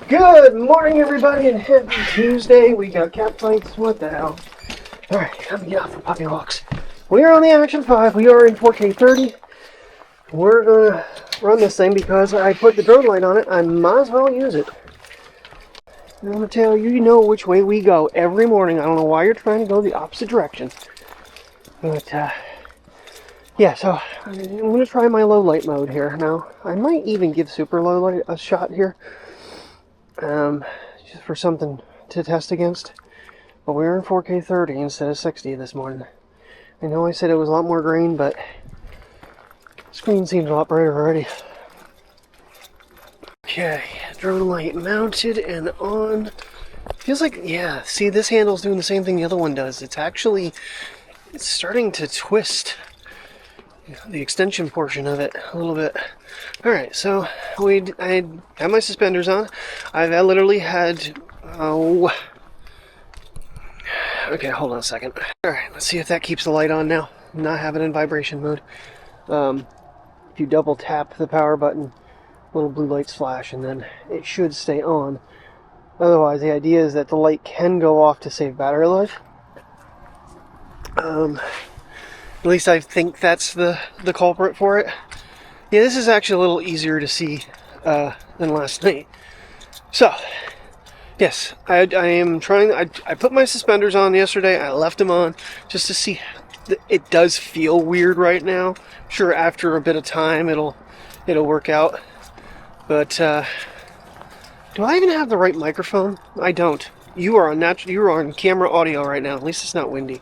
Good morning, everybody, and happy Tuesday. We got cat fights. What the hell? Alright, let me get off the puppy walks. We are on the Action 5. We are in 4K 30. We're gonna run this thing because I put the drone light on it. I might as well use it. I'm gonna tell you, you know which way we go every morning. I don't know why you're trying to go the opposite direction. But, yeah, so I'm gonna try my low light mode here. Now, I might even give super low light a shot here. Just for something to test against. But we're in 4K 30 instead of 60 this morning. I know I said it was a lot more green, but the screen seems a lot brighter already. Okay, drone light mounted and on. Feels like, yeah, see, this handle's doing the same thing the other one does. It's starting to twist the extension portion of it a little bit. Alright, so I have my suspenders on. I literally had, okay, hold on a second. Alright, let's see if that keeps the light on now. I'm not having it in vibration mode. If you double tap the power button, little blue lights flash and then it should stay on. Otherwise, the idea is that the light can go off to save battery life. At least I think that's the culprit for it. Yeah, this is actually a little easier to see than last night. So, yes, I am trying. I put my suspenders on yesterday. I left them on just to see. It does feel weird right now. Sure, after a bit of time, it'll work out. But do I even have the right microphone? I don't. You are on camera audio right now. At least it's not windy.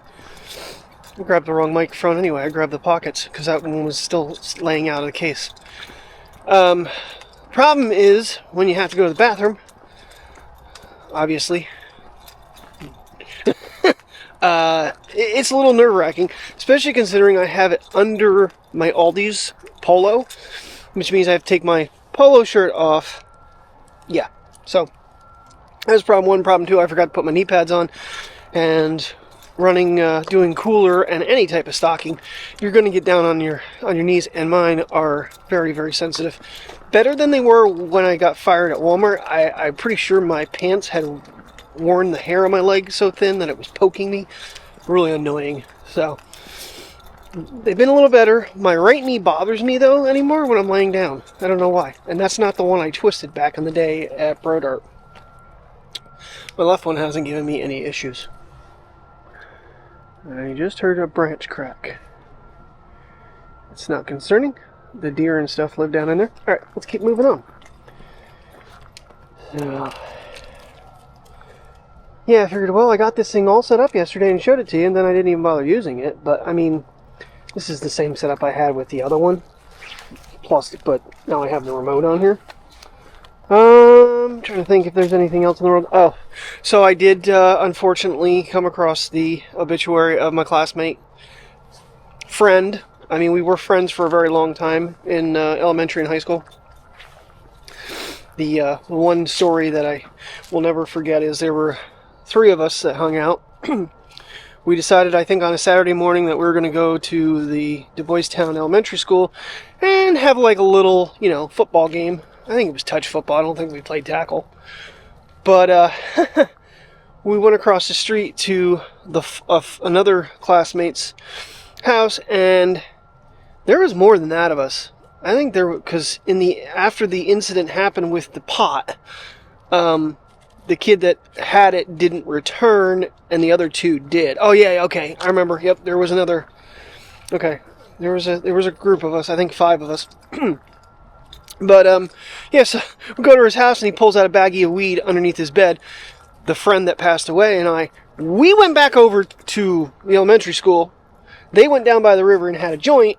I grabbed the wrong microphone anyway. I grabbed the Pockets because that one was still laying out of the case. Problem is when you have to go to the bathroom, obviously, it's a little nerve-wracking, especially considering I have it under my Aldi's polo, which means I have to take my polo shirt off. Yeah, so that's problem one. Problem two, I forgot to put my knee pads on, and running, doing cooler and any type of stocking, you're going to get down on your knees, and mine are very, very sensitive. Better than they were when I got fired at Walmart. I'm pretty sure my pants had worn the hair on my leg so thin that it was poking me. Really annoying. So, they've been a little better. My right knee bothers me, though, anymore when I'm laying down. I don't know why. And that's not the one I twisted back in the day at Brodart. My left one hasn't given me any issues. I just heard a branch crack. It's not concerning. The deer and stuff live down in there. Alright, let's keep moving on. So, yeah, I figured, well, I got this thing all set up yesterday and showed it to you, and then I didn't even bother using it. But, I mean, this is the same setup I had with the other one. Plus, but now I have the remote on here. I'm trying to think if there's anything else in the world. Oh, so I did unfortunately come across the obituary of my classmate friend. I mean, we were friends for a very long time in elementary and high school. The one story that I will never forget is there were three of us that hung out. We decided, I think on a Saturday morning, that we were going to go to the Du Bois Town Elementary School and have like a little, football game. I think it was touch football. I don't think we played tackle. But we went across the street to another classmate's house, and there was more than that of us. I think because after the incident happened with the pot, the kid that had it didn't return, and the other two did. Oh yeah, okay, I remember. Yep, there was another. Okay, there was a group of us. I think 5 of us. But, yeah, so we go to his house and he pulls out a baggie of weed underneath his bed. The friend that passed away and we went back over to the elementary school. They went down by the river and had a joint.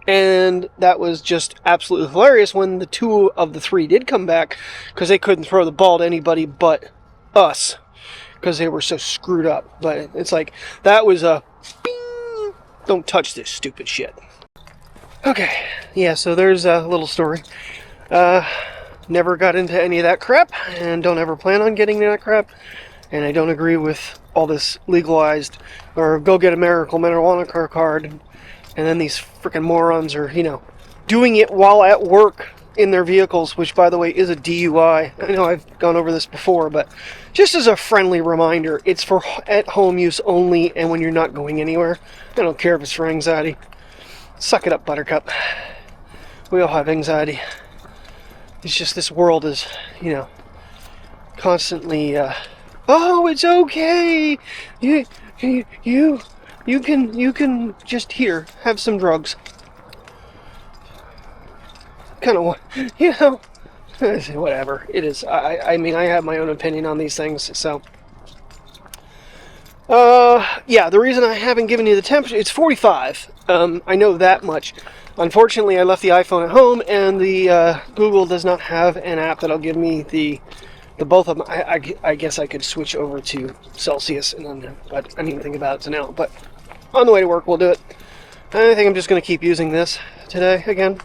And that was just absolutely hilarious when the 2 of the 3 did come back, because they couldn't throw the ball to anybody but us, because they were so screwed up. But it's like, that was a bing, don't touch this stupid shit. Okay, yeah, so there's a little story. Never got into any of that crap, and don't ever plan on getting into that crap. And I don't agree with all this legalized, or go get a medical marijuana card, and then these freaking morons are, doing it while at work in their vehicles, which by the way is a DUI. I know I've gone over this before, but just as a friendly reminder, it's for at-home use only and when you're not going anywhere. I don't care if it's for anxiety. Suck it up, Buttercup. We all have anxiety. It's just this world is, you know, constantly, oh, it's okay. You can just here have some drugs. Kind of, you know, whatever it is. I mean, I have my own opinion on these things, so. Yeah, the reason I haven't given you the temperature, it's 45. I know that much. Unfortunately, I left the iPhone at home, and the Google does not have an app that'll give me the both of them. I guess I could switch over to Celsius, and then, but I didn't even think about it to now. But on the way to work, we'll do it. I think I'm just going to keep using this today again.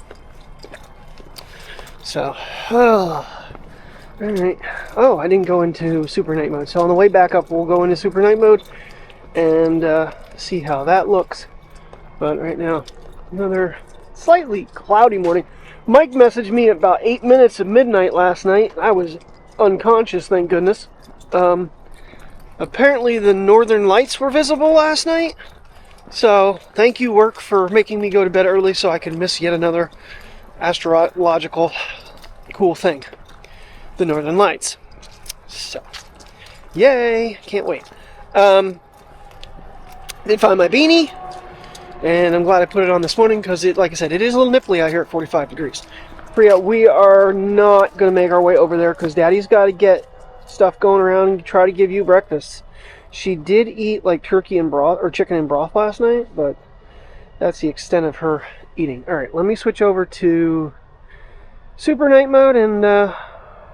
So, oh, all right. Oh, I didn't go into super night mode. So on the way back up, we'll go into super night mode and see how that looks. But right now, another slightly cloudy morning. Mike messaged me at about 8 minutes of midnight last night. I was unconscious, thank goodness. Apparently the northern lights were visible last night. So thank you, work, for making me go to bed early so I could miss yet another astrological cool thing. The northern lights. So, yay! Can't wait. Did find my beanie, and I'm glad I put it on this morning because it, like I said, it is a little nipply out here at 45 degrees. Priya, we are not going to make our way over there because Daddy's got to get stuff going around and try to give you breakfast. She did eat like turkey and broth or chicken and broth last night, but that's the extent of her eating. All right, let me switch over to super night mode, and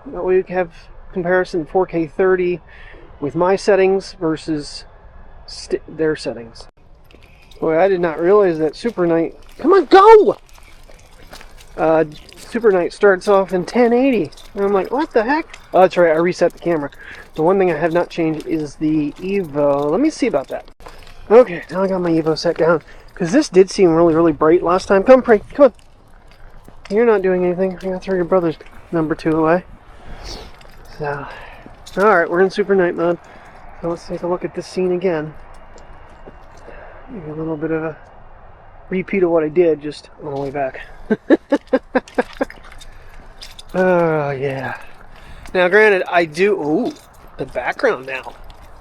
we have comparison 4K 30 with my settings versus their settings. Boy, I did not realize that super night. Come on, go! Super night starts off in 1080. And I'm like, what the heck? Oh, that's right, I reset the camera. The one thing I have not changed is the Evo. Let me see about that. Okay, now I got my Evo set down. Because this did seem really, really bright last time. Come, Pray, come on. You're not doing anything. I gotta throw your brother's number 2 away. So, alright, we're in super night mode. So let's take a look at this scene again. Maybe a little bit of a repeat of what I did, just on the way back. Oh, yeah. Now, granted, I do... Ooh, the background now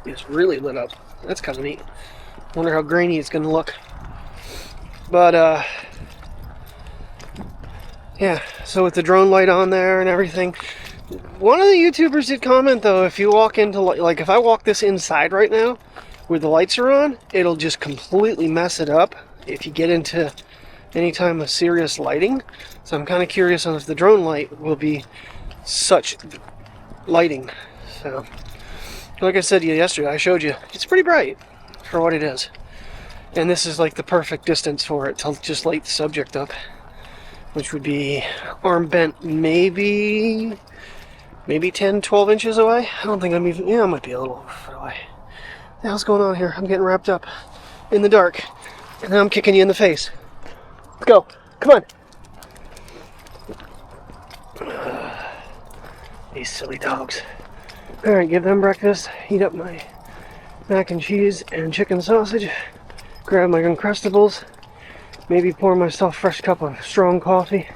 is really lit up. That's kind of neat. Wonder how grainy it's going to look. But, yeah, so with the drone light on there and everything... One of the YouTubers did comment, though, if you walk into... Like, if I walk this inside right now, where the lights are on, it'll just completely mess it up if you get into any time of serious lighting. So I'm kind of curious on if the drone light will be such lighting. So, like I said to you yesterday, I showed you, it's pretty bright for what it is. And this is like the perfect distance for it to just light the subject up, which would be arm bent maybe 10, 12 inches away. I don't think I'm even, yeah, I might be a little far away. What the hell's going on here? I'm getting wrapped up in the dark, and then I'm kicking you in the face. Let's go. Come on. These silly dogs. Alright, give them breakfast. Heat up my mac and cheese and chicken sausage. Grab my Uncrustables. Maybe pour myself a fresh cup of strong coffee,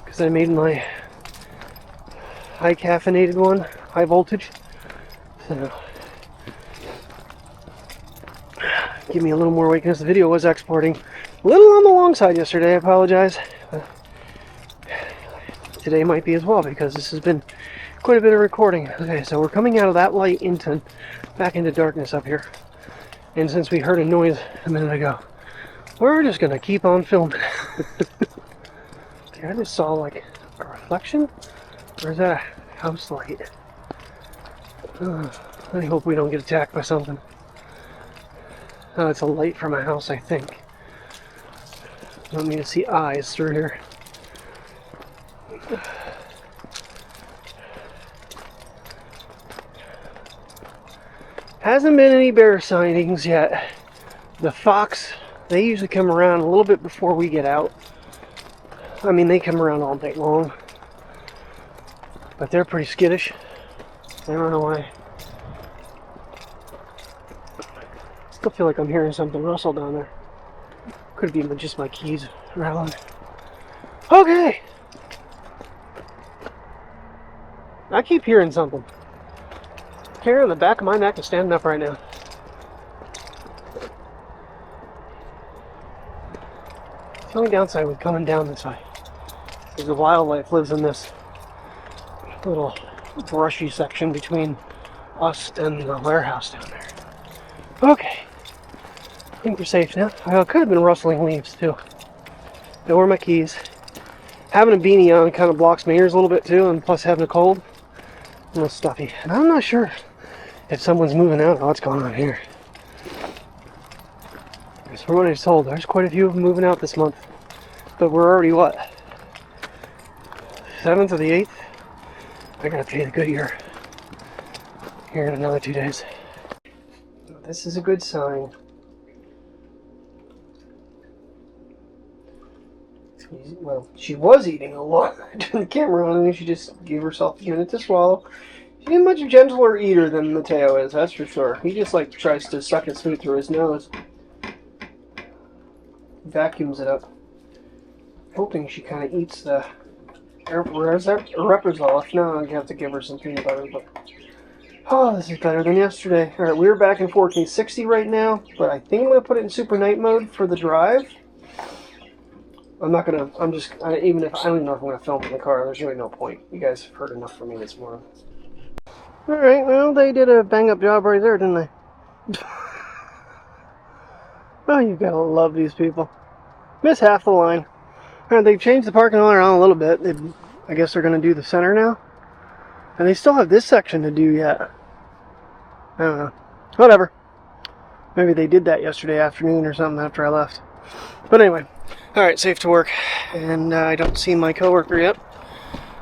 because I made my high caffeinated one, high voltage. So, give me a little more awakeness. The video was exporting a little on the long side yesterday. I apologize. Today might be as well, because this has been quite a bit of recording. Okay, so we're coming out of that light back into darkness up here. And since we heard a noise a minute ago, we're just gonna keep on filming. Okay, I just saw like a reflection, or is that a house light? I hope we don't get attacked by something. Oh, it's a light from a house, I think. I don't need to see eyes through here. Hasn't been any bear sightings yet. The fox, they usually come around a little bit before we get out. I mean, they come around all day long. but they're pretty skittish. I don't know why. Still feel like I'm hearing something rustle down there. Could be just my keys rattling. Okay. I keep hearing something. Hair on the back of my neck is standing up right now. The only downside with coming down this way is the wildlife lives in this little brushy section between us and the warehouse down there. Okay. I think we're safe now. I could have been rustling leaves too. There were my keys. Having a beanie on kind of blocks my ears a little bit too, and plus having a cold, a little stuffy. And I'm not sure if someone's moving out or what's going on here. Because from what I was told, there's quite a few of them moving out this month. But we're already what? 7th or the 8th? I gotta pay the Goodyear here in another 2 days. This is a good sign. Well, she was eating a lot. I turned the camera on and she just gave herself a minute to swallow. She's a much gentler eater than Mateo is, that's for sure. He just like tries to suck his food through his nose. Vacuums it up. Hoping she kind of eats the Reprisol. If not, I'll have to give her some peanut butter. But oh, this is better than yesterday. All right, we're back in 4K 60 right now, but I think I'm gonna put it in super night mode for the drive. I'm not gonna. I don't even know if I'm gonna film in the car. There's really no point. You guys have heard enough from me this morning. All right, well, they did a bang-up job right there, didn't they? Oh, you gotta love these people. Miss half the line. All right, they've changed the parking lot around a little bit. I guess they're gonna do the center now, and they still have this section to do yet. I don't know. Whatever. Maybe they did that yesterday afternoon or something after I left. But anyway. Alright, safe to work, and I don't see my coworker yet,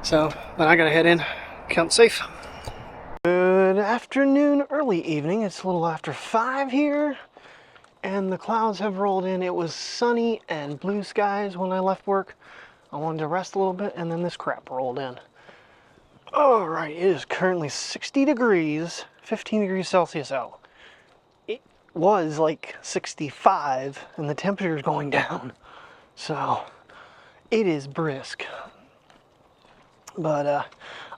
but I gotta head in, count safe. Good afternoon, early evening. It's a little after 5 here, and the clouds have rolled in. It was sunny and blue skies when I left work. I wanted to rest a little bit, and then this crap rolled in. Alright, it is currently 60 degrees, 15 degrees Celsius out. It was like 65, and the temperature is going down. So, it is brisk. But,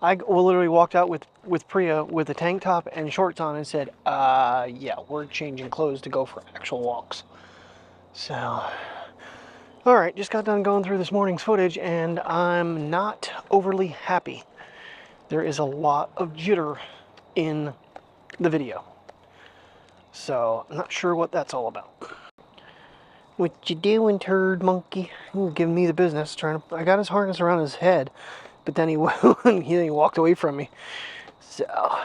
I literally walked out with Priya with a tank top and shorts on and said, yeah, we're changing clothes to go for actual walks. So, alright, just got done going through this morning's footage and I'm not overly happy. There is a lot of jitter in the video. So, I'm not sure what that's all about. What you doing, turd monkey? He giving me the business. I got his harness around his head, but then he walked away from me. So,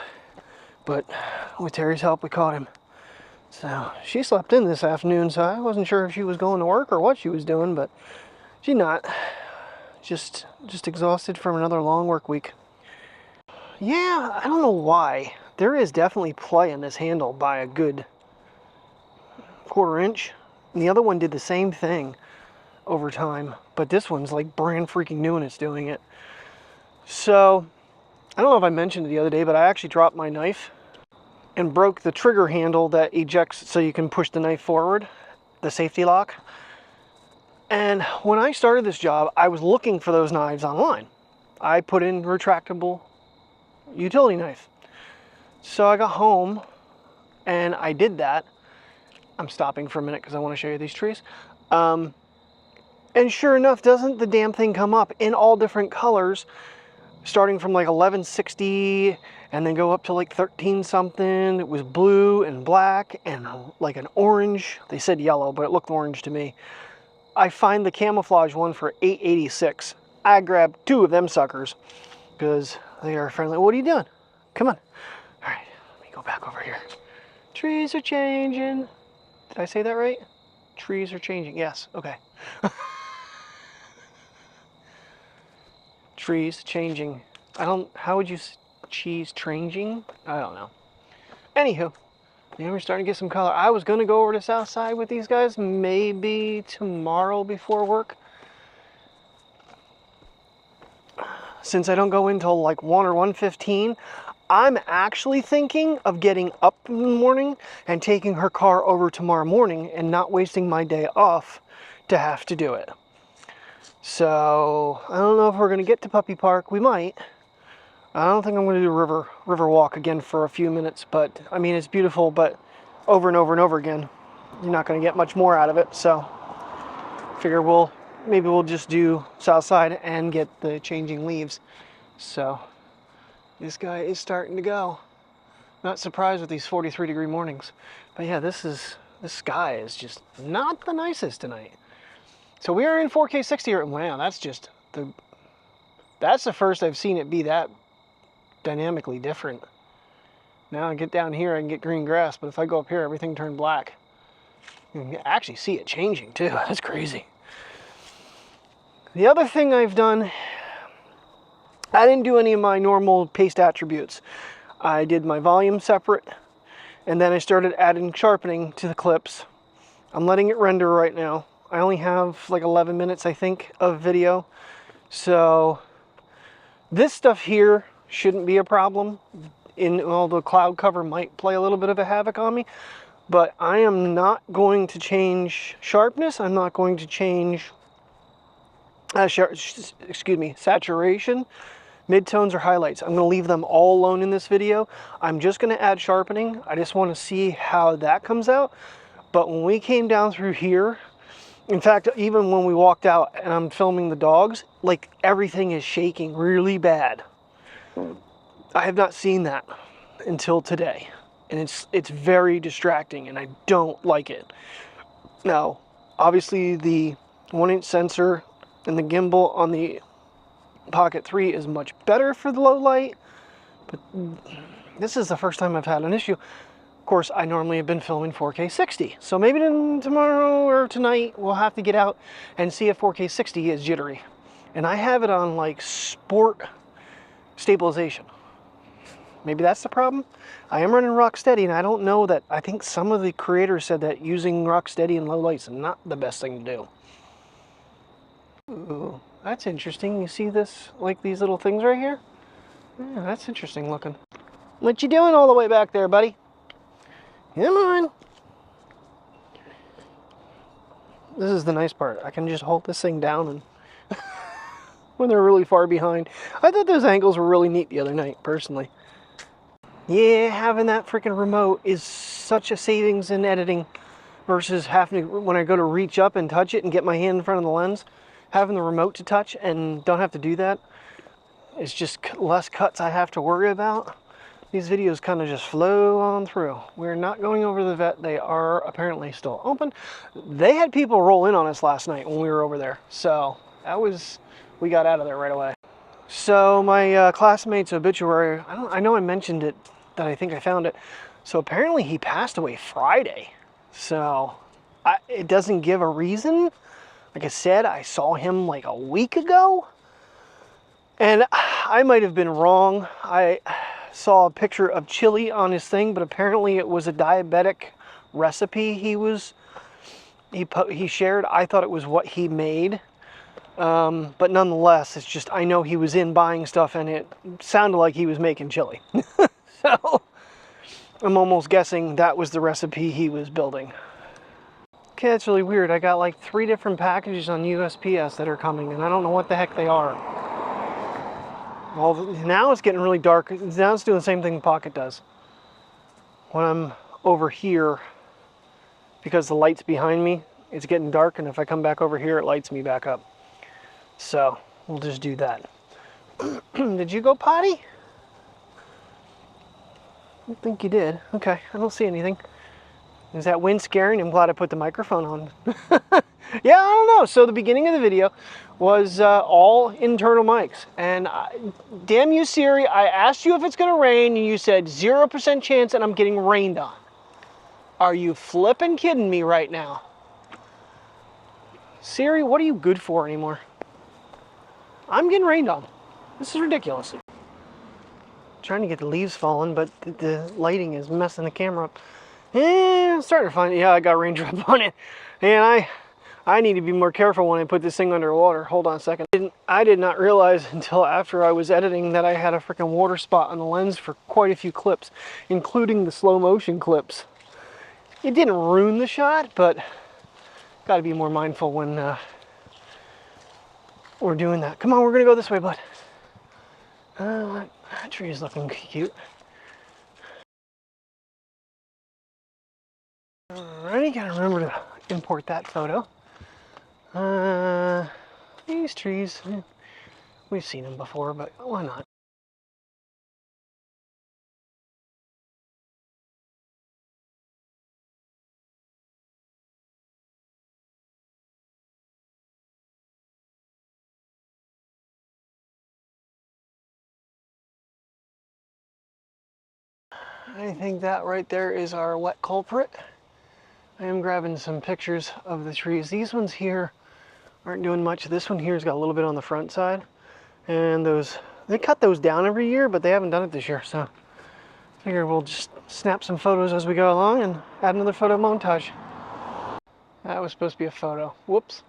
but with Terry's help, we caught him. So she slept in this afternoon, so I wasn't sure if she was going to work or what she was doing, but she's not. Just exhausted from another long work week. Yeah, I don't know why. There is definitely play in this handle by a good 1/4 inch. And the other one did the same thing over time, but this one's like brand freaking new and it's doing it. So, I don't know if I mentioned it the other day, but I actually dropped my knife and broke the trigger handle that ejects so you can push the knife forward, the safety lock. And when I started this job, I was looking for those knives online. I put in retractable utility knife. So I got home and I did that. I'm stopping for a minute because I want to show you these trees. And sure enough, doesn't the damn thing come up in all different colors, starting from like 1160 and then go up to like 13 something. It was blue and black and like an orange. They said yellow, but it looked orange to me. I find the camouflage one for $8.86. I grabbed 2 of them suckers because they are friendly. What are you doing? Come on. All right, let me go back over here. Trees are changing. Did I say that right? Trees are changing. Yes. Okay. Trees changing. How would you cheese changing? I don't know. Anywho, now we're starting to get some color. I was going to go over to South Side with these guys maybe tomorrow before work. since I don't go in till like 1 or 1:15, I'm actually thinking of getting up in the morning and taking her car over tomorrow morning and not wasting my day off to have to do it. So I don't know if we're going to get to Puppy Park. We might. I don't think I'm going to do river walk again for a few minutes, but I mean, it's beautiful, but over and over and over again, you're not going to get much more out of it. So figure maybe we'll just do south side and get the changing leaves. So this guy is starting to go. Not surprised with these 43-degree mornings. But yeah, this sky is just not the nicest tonight. So we are in 4K 60. Wow, that's the first I've seen it be that dynamically different. Now I get down here, I can get green grass, but if I go up here, everything turned black. You can actually see it changing too. That's crazy. The other thing I've done, I didn't do any of my normal paste attributes. I did my volume separate, and then I started adding sharpening to the clips. I'm letting it render right now. I only have like 11 minutes, I think, of video. So this stuff here shouldn't be a problem. The cloud cover might play a little bit of a havoc on me, but I am not going to change sharpness. I'm not going to change saturation, midtones, or highlights. I'm going to leave them all alone in this video. I'm just going to add sharpening. I just want to see how that comes out. But when we came down through here, in fact, even when we walked out and I'm filming the dogs, like everything is shaking really bad. I have not seen that until today, and it's very distracting, and I don't like it. Now, obviously the 1-inch sensor and the gimbal on the Pocket 3 is much better for the low light, but this is the first time I've had an issue. Of course, I normally have been filming 4K 60, so maybe tomorrow or tonight we'll have to get out and see if 4K 60 is jittery. And I have it on like sport stabilization. Maybe that's the problem. I am running Rocksteady, and I don't know that. I think some of the creators said that using Rocksteady in low lights is not the best thing to do. Ooh, that's interesting. You see this, like these little things right here? Yeah, that's interesting looking. What you doing all the way back there, buddy? Come on. This is the nice part. I can just hold this thing down and when they're really far behind. I thought those angles were really neat the other night, personally. Yeah, having that freaking remote is such a savings in editing versus having to, when I go to reach up and touch it and get my hand in front of the lens, having the remote to touch and don't have to do that. It's just less cuts I have to worry about. These videos kind of just flow on through. We're not going over the vet. They are apparently still open. They had people roll in on us last night when we were over there. So we got out of there right away. So my classmate's obituary, I know I mentioned it, that I think I found it. So apparently he passed away Friday. So it doesn't give a reason. Like I said, I saw him like a week ago. And I might have been wrong. I saw a picture of chili on his thing, but apparently it was a diabetic recipe he shared. I thought it was what he made. But nonetheless, it's just, I know he was in buying stuff and it sounded like he was making chili. So I'm almost guessing that was the recipe he was building. Okay, that's really weird. I got like 3 different packages on USPS that are coming, and I don't know what the heck they are. Well, now it's getting really dark. Now it's doing the same thing the Pocket does. When I'm over here, because the light's behind me, it's getting dark, and if I come back over here, it lights me back up. So we'll just do that. Did you go potty? I don't think you did. Okay, I don't see anything. Is that wind scaring? I'm glad I put the microphone on. Yeah, I don't know. So the beginning of the video was all internal mics. And damn you, Siri, I asked you if it's going to rain, and you said 0% chance and I'm getting rained on. Are you flipping kidding me right now? Siri, what are you good for anymore? I'm getting rained on. This is ridiculous. Trying to get the leaves falling, but the lighting is messing the camera up. And I'm starting to find, yeah, I got a raindrop on it. And I need to be more careful when I put this thing underwater. Hold on a second. I did not realize until after I was editing that I had a freaking water spot on the lens for quite a few clips, including the slow motion clips. It didn't ruin the shot, but got to be more mindful when we're doing that. Come on, we're gonna go this way, bud. That tree is looking cute. Alrighty, gotta remember to import that photo. These trees, we've seen them before, but why not? I think that right there is our wet culprit. I am grabbing some pictures of the trees. These ones here aren't doing much. This one here's got a little bit on the front side. And they cut those down every year, but they haven't done it this year. So I figure we'll just snap some photos as we go along and add another photo montage. That was supposed to be a photo. Whoops.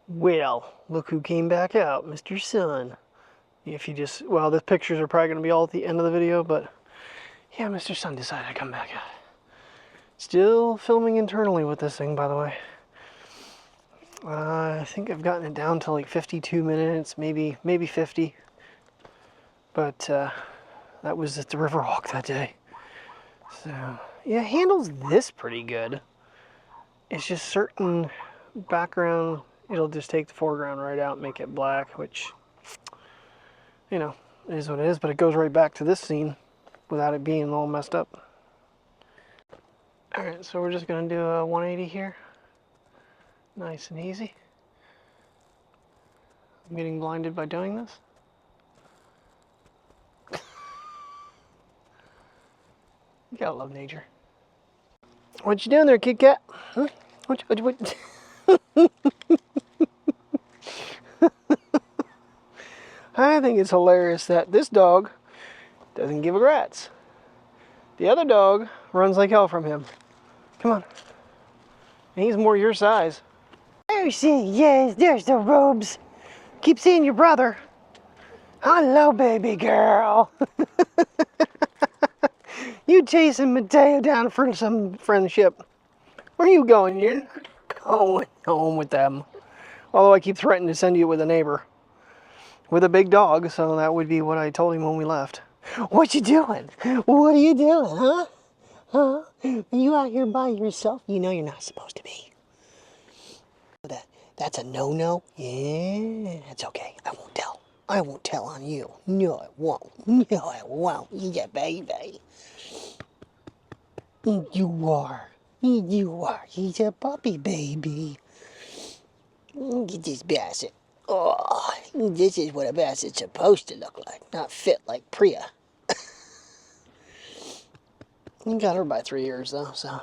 Well, look who came back out, Mr. Sun. If you just, well, the pictures are probably going to be all at the end of the video, but yeah, Mr. Sun decided to come back out. Still filming internally with this thing, by the way. I think I've gotten it down to like 52 minutes, maybe 50. But that was at the Riverwalk that day. So, yeah, it handles this pretty good. It's just certain background, it'll just take the foreground right out and make it black, which, you know, it is what it is, but it goes right back to this scene without it being all messed up. Alright, so we're just going to do a 180 here. Nice and easy. I'm getting blinded by doing this. You gotta love nature. What you doing there, Kit Kat? Huh? What? I think it's hilarious that this dog doesn't give a rat's. The other dog runs like hell from him. Come on. And he's more your size. There she is. There's the robes. Keep seeing your brother. Hello, baby girl. You chasing Mateo down for some friendship. Where are you going? You're going home with them. Although I keep threatening to send you with a neighbor. With a big dog, so that would be what I told him when we left. What you doing? What are you doing, huh? Huh? Are you out here by yourself? You know you're not supposed to be. That's a no-no? Yeah, that's okay. I won't tell. I won't tell on you. No, I won't. No, I won't. Yeah, baby. You are. You are. He's a puppy, baby. Look at this basset. Oh, this is what a basset's supposed to look like. Not fit like Priya. You got her by 3 years, though, so.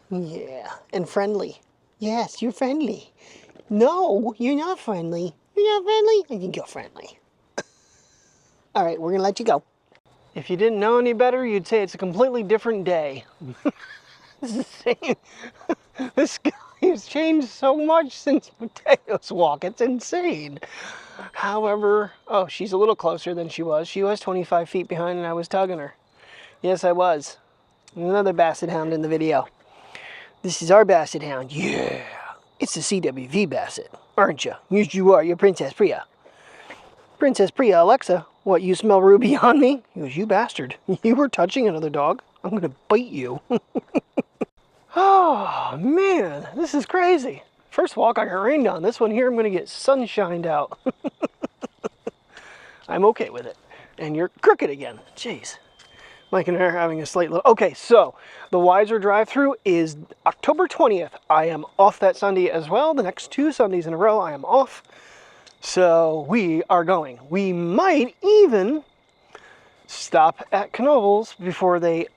Yeah. And friendly. Yes, you're friendly. No, you're not friendly. You're not friendly? I think you're friendly. All right, we're going to let you go. If you didn't know any better, you'd say it's a completely different day. This guy has changed so much since Mateo's walk. It's insane. However, oh, she's a little closer than she was. She was 25 feet behind and I was tugging her. Yes, I was. Another basset hound in the video. This is our basset hound. Yeah. It's the CWV basset, aren't you? Yes, you are. You're Princess Priya. Princess Priya, Alexa, what, you smell Ruby on me? He goes, you bastard. You were touching another dog. I'm going to bite you. Oh, man. This is crazy. First walk I got rained on. This one here, I'm going to get sunshined out. I'm okay with it. And you're crooked again. Jeez. Mike and I are having a slight little... Okay, so the Wiser drive-through is October 20th. I am off that Sunday as well. The next 2 Sundays in a row, I am off. So we are going. We might even stop at Knoebels before they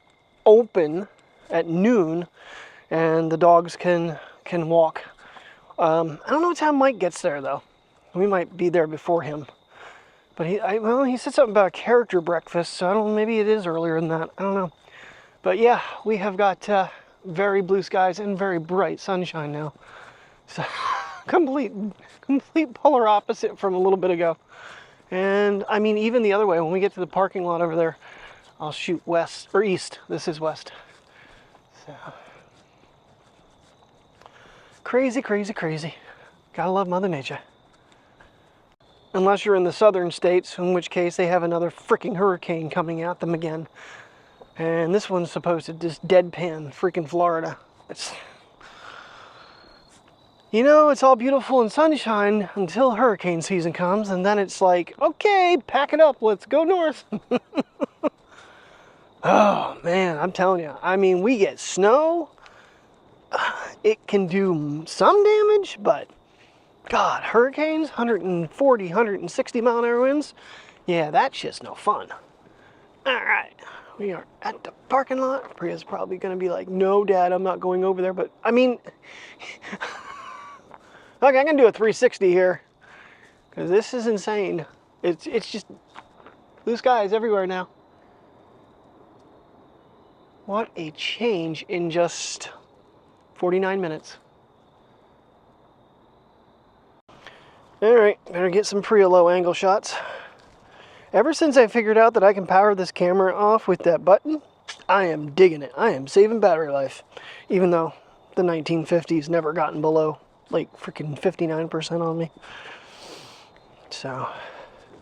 open at noon, and the dogs can walk I don't know what time Mike gets there though. We might be there before him. But he said something about a character breakfast, so I don't know, maybe it is earlier than that. I don't know. But yeah, we have got very blue skies and very bright sunshine now. So complete polar opposite from a little bit ago. And I mean, even the other way, when we get to the parking lot over there, I'll shoot west or east. This is west. So crazy, crazy, crazy. Gotta love Mother Nature. Unless you're in the southern states, in which case they have another freaking hurricane coming at them again. And this one's supposed to just deadpan freaking Florida. It's, you know, it's all beautiful and sunshine until hurricane season comes, and then it's like, okay, pack it up, let's go north. Oh man, I'm telling you, I mean, we get snow. It can do some damage, but God, hurricanes, 140, 160 mile an hour winds. Yeah, that's just no fun. All right, we are at the parking lot. Priya's probably going to be like, no, Dad, I'm not going over there. But I mean, okay, I'm going to do a 360 here because this is insane. It's just blue skies everywhere now. What a change in just 49 minutes. All right, better get some Priya low angle shots. Ever since I figured out that I can power this camera off with that button, I am digging it. I am saving battery life. Even though the 1950s never gotten below like freaking 59% on me. So,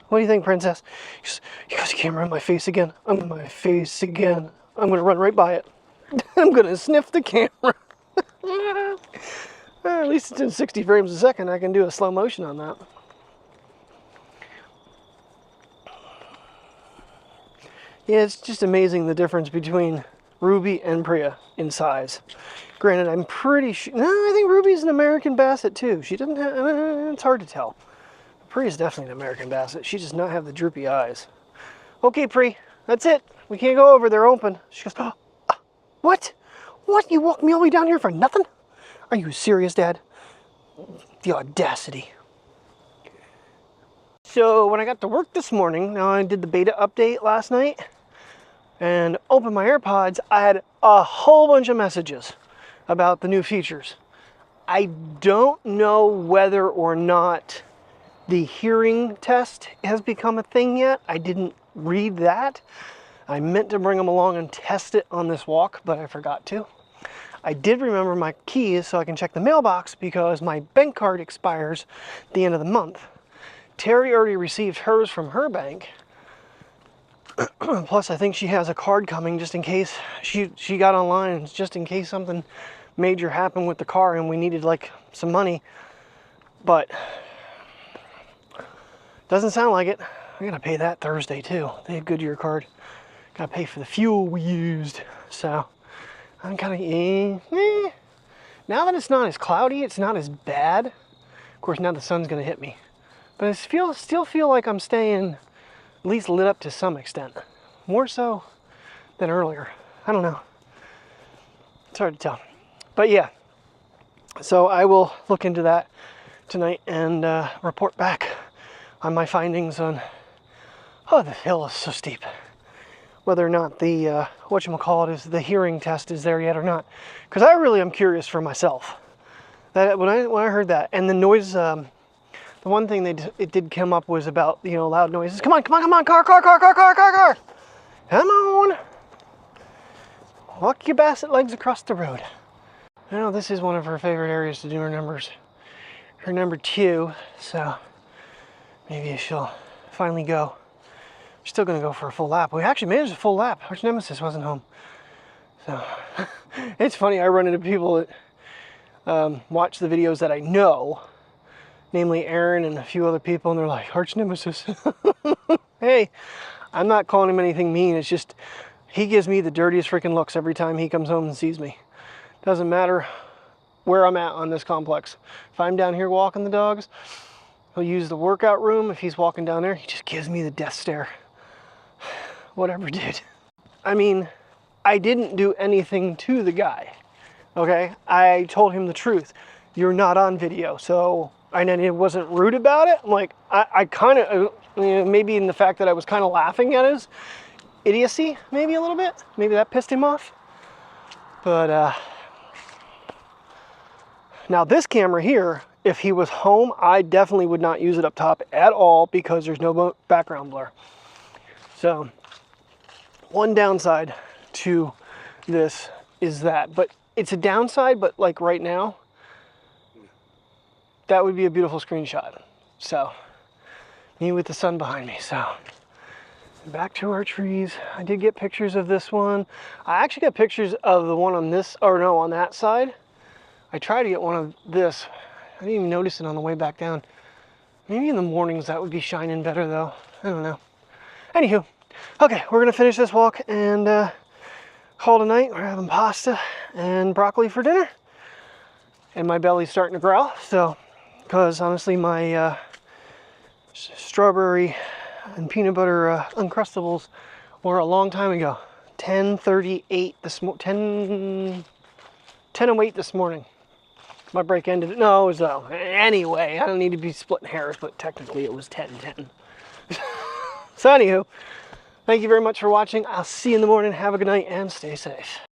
what do you think, Princess? You got the camera in my face again. I'm in my face again. I'm gonna run right by it. I'm gonna sniff the camera. At least it's in 60 frames a second. I can do a slow motion on that. Yeah, it's just amazing the difference between Ruby and Priya in size. Granted, I'm pretty sure... No, I think Ruby's an American Basset too. She doesn't have... it's hard to tell. Priya's definitely an American Basset. She does not have the droopy eyes. Okay, Pri, that's it. We can't go over. They're open. She goes, oh, what? What? You walked me all the way down here for nothing? Are you serious, Dad? The audacity. So when I got to work this morning, now I did the beta update last night and opened my AirPods, I had a whole bunch of messages about the new features. I don't know whether or not the hearing test has become a thing yet. I didn't read that. I meant to bring them along and test it on this walk, but I forgot to. I did remember my keys so I can check the mailbox because my bank card expires at the end of the month. Terry already received hers from her bank. Plus, I think she has a card coming just in case she got online, just in case something major happened with the car and we needed like some money. But doesn't sound like it. I gotta pay that Thursday too. They had Goodyear card. Gotta pay for the fuel we used. So I'm kind of now that it's not as cloudy, it's not as bad. Of course, now the sun's gonna hit me, but I still feel like I'm staying at least lit up to some extent, more so than earlier. I don't know. It's hard to tell, but yeah. So I will look into that tonight and report back on my findings on. Oh, the hill is so steep. Whether or not the whatchamacallit is the hearing test is there yet or not, because I really am curious for myself. That when I heard that and the noise, the one thing it did come up was about, you know, loud noises. Come on, car, come on, walk your basset legs across the road. I know this is one of her favorite areas to do her numbers. Her number 2, so maybe she'll finally go. Still gonna go for a full lap. We actually managed a full lap. Arch Nemesis wasn't home. So it's funny, I run into people that watch the videos that I know, namely Aaron and a few other people, and they're like, Arch Nemesis. Hey, I'm not calling him anything mean. It's just he gives me the dirtiest freaking looks every time he comes home and sees me. Doesn't matter where I'm at on this complex. If I'm down here walking the dogs, he'll use the workout room. If he's walking down there, he just gives me the death stare. Whatever, dude. I mean, I didn't do anything to the guy, okay? I told him the truth. you're not on video. So, and then it wasn't rude about it. I'm like, I kind of, maybe in the fact that I was kind of laughing at his idiocy, maybe a little bit. Maybe that pissed him off. But now this camera here, if he was home, I definitely would not use it up top at all because there's no background blur. So one downside to this is that, but it's a downside, but like right now, that would be a beautiful screenshot. So me with the sun behind me. So back to our trees. I did get pictures of this one. I actually got pictures of the one on this, or no, on that side. I tried to get one of this. I didn't even notice it on the way back down. Maybe in the mornings that would be shining better though. I don't know. Anywho, okay, we're gonna finish this walk and call tonight. We're having pasta and broccoli for dinner. And my belly's starting to growl, so, because honestly my strawberry and peanut butter Uncrustables were a long time ago. 10:38 this morning. 10:08 this morning. My break ended. No, it was anyway. I don't need to be splitting hairs, but technically it was 10:10. So anywho, thank you very much for watching. I'll see you in the morning. Have a good night and stay safe.